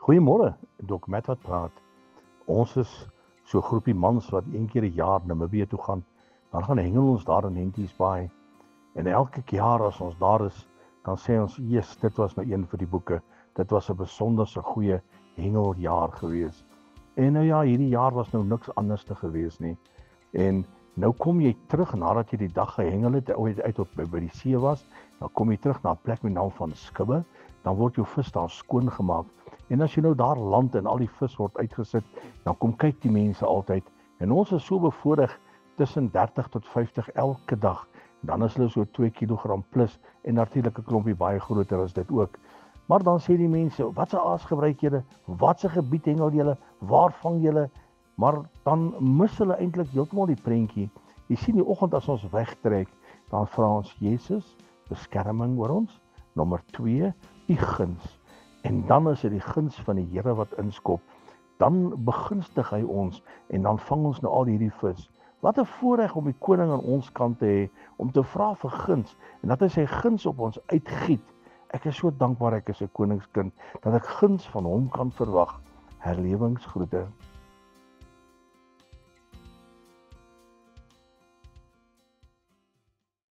Goeiemôre, Dok Matt wat praat. Ons is so 'n groepie mans wat een keer 'n jaar Namibië toe gaan. Dan gaan hengel ons daar in Henties Baai. En elke jaar as ons daar is, dan sê ons, "Jesus, dit was nou een vir die boeke. Dit was 'n besonderse goeie hengeljaar gewees." En nou ja, hierdie jaar was nou niks anders te gewees nie. En nou kom jy terug nadat jy die dag gehengel het, uit op by die see was, dan kom jy terug na 'n plek met naam van Skibbe, dan word jou vis daar skoon gemaak. En as jy nou daar land en al die vis word uitgesit, dan kom kyk die mense altyd. En ons is so bevoorreg tussen 30 tot 50 elke dag. Dan is hulle so 2 kg plus en natuurlik 'n klompie baie groter as dit ook. Maar dan sê die mense, "Wat se aas gebruik julle? Wat se gebied hengel julle? Waar vang julle?" Maar dan mis hulle eintlik heeltemal die prentjie. Jy sien die oggend as ons wegtrek, dan vra ons Jesus, beskerming oor ons. Nommer 2, u guns. En dan is dit die guns van die Here wat inskop. Dan begunstig hy ons en dan vang ons nou al hierdie vis. Wat 'n voorreg om die koning aan ons kant te hê, om te vra vir guns en dat hy sy guns op ons uitgiet. Ek is so dankbaar ek is 'n koningskind, dat ek guns van hom kan verwag. Herlewingsgroete.